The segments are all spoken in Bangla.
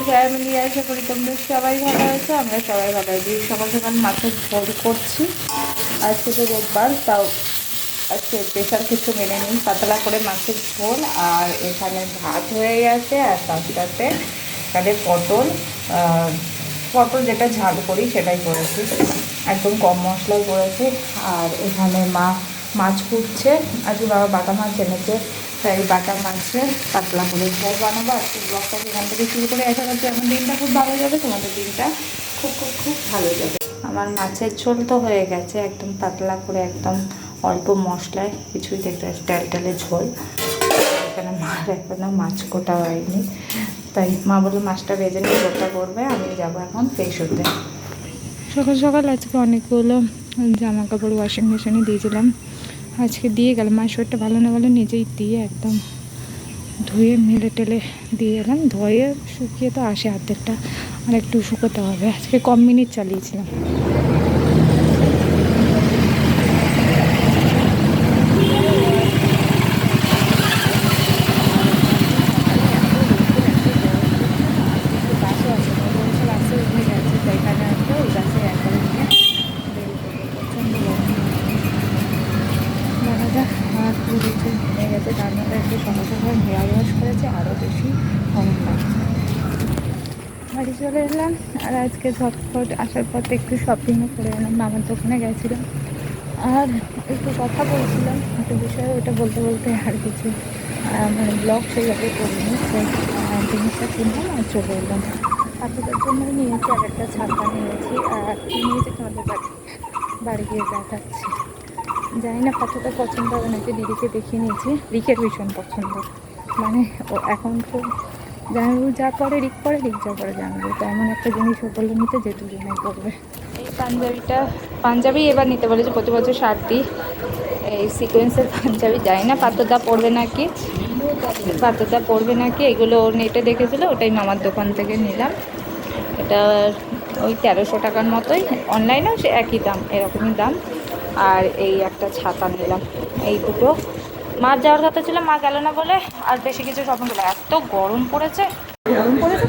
ফ্যামিলি, আশা করি তোমরা সবাই ভালো আছো, আমরা সবাই ভালো আছি। সকাল সকাল মাছের ঝোল করছি। আজকে তো রোববার, তাও আজকে স্পেশাল কিছু মেনে নিই, পাতলা করে মাছের ঝোল। আর এখানে ভাত হয়ে গেছে, আর তার সাথে এখানে পটল যেটা ঝাল করি সেটাই করেছি, একদম কম মশলাই করেছি। আর এখানে মা মাছ কুটছে, আজকে বাবা বাটা মাছ এনেছে, তাই বাটা মাছে পাতলা করে ঝোল বানাবো। আর ব্লগটা সেখান থেকে শুরু করে আশা করছি আমার দিনটা খুব ভালো যাবে, তোমাদের দিনটা খুব খুব খুব ভালো যাবে। আমার মাছের ঝোল তো হয়ে গেছে, একদম পাতলা করে, একদম অল্প মশলায়, কিছুই দেখতে ডালে ঝোল। এখানে মার এখনো মাছ কোটা হয়নি, তাই মা বললো মাছটা ভেজে নিয়ে ঝোলটা করবে, আমি যাবো এখন ফ্রেশ হতে। সকাল সকাল আজকে অনেকগুলো জামা কাপড় ওয়াশিং মেশিনে দিয়েছিলাম, আজকে দিয়ে গেলাম। মায়ের শরীরটা ভালো না বলে নিজেই দিয়ে একদম ধুয়ে মেলে টেলে দিয়ে এলাম। ধুয়ে শুকিয়ে তো আসে হাতেরটা, আর একটু শুকোতে হবে। আজকে কম মিনিট চালিয়েছিলাম। হয়ে গেছে, তার মধ্যে একটু সকাল সকাল হেয়ার ওয়াশ করেছে, আরও বেশি গরম লাগছে। বাড়ি চলে এলাম, আর আজকে ঝটফট আসার পর একটু শপিংও করে এলাম, মামার দোকানে গেছিলাম। আর একটু কথা বলছিলাম একটা বিষয়ে, ওটা বলতে বলতে আর কিছু মানে ব্লগ সেইভাবে করিনি। জিনিসটা কিনলাম আর চলে এলাম। বাচ্চাদের জন্য নিয়েছি, আর একটা ছাতা নিয়েছি, আর নিয়েছি তোমাদের বাড়ি গিয়ে দেখাচ্ছি। জানি না কতটা পছন্দ হবে নাকি, দিদিকে দেখিয়ে নিয়েছি, রিকের ভীষণ পছন্দ। মানে ও এখন তো জামাইবু যা পরে রিক পরে, রিক যা পরে জামাইবু, তো এমন একটা জিনিস ও বলে নিতে যে দুজনেই পড়বে। এই পাঞ্জাবি এবার নিতে বলেছে, প্রতি বছর শার্ট দিই, এই সিকোয়েন্সের পাঞ্জাবি। জানি না পাত্রদা পড়বে নাকি, এগুলো ওর নেটে দেখেছিলো, ওটাই মামার দোকান থেকে নিলাম। এটা ওই 1300 টাকার মতোই, অনলাইনেও সে একই দাম, এরকমই দাম। আর এই একটা ছাতা নিলাম, এই দুটো। মার যাওয়ার কথা ছিল, মা গেল না বলে আর বেশি কিছু শপিং করলো। এত গরম পড়েছে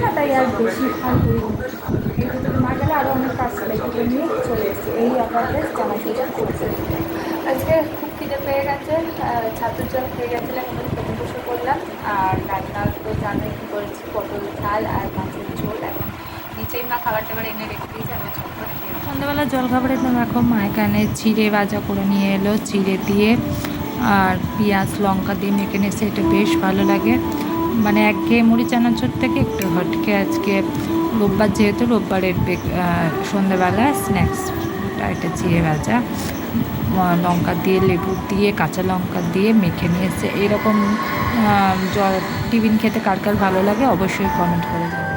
না, তাই আর বেশি আর করি। এই দুটো মা গেলে আরও অনেক কাজ ছিল, এগুলো নিয়ে চলে এসেছি। এই আবার জামা সোজা করছে। আজকে খুব খিদে পেয়ে গেছে, ছাতুর জল খেয়ে গেছিলাম, এখন খেতে বসে করলাম। আর রান্না তো জানোই কী করেছি, পটল ঝাল আর মাছের ঝোল। এখন নিচেই মা খাবার টাবার এনে রেখে দিয়েছে, আমি ঝটপট খেয়ে। সন্ধ্যাবেলা জলখাবারে তো এখন মা এখানে চিড়ে ভাজা করে নিয়ে এলো, চিড়ে দিয়ে আর পেঁয়াজ লঙ্কা দিয়ে মেখে নিয়েছে, এটা বেশ ভালো লাগে। মানে একঘেয়ে মুড়ি চানাচুর থেকে একটু হটকে আজকে রোববার, যেহেতু রোববারের সন্ধ্যাবেলা স্ন্যাক্সটা এটা চিড়ে ভাজা, লঙ্কা দিয়ে, লেবু দিয়ে, কাঁচা লঙ্কা দিয়ে মেখে নিয়েছে। এরকম টিফিন খেতে কার কার ভালো লাগে অবশ্যই কমেন্ট করে দেবে।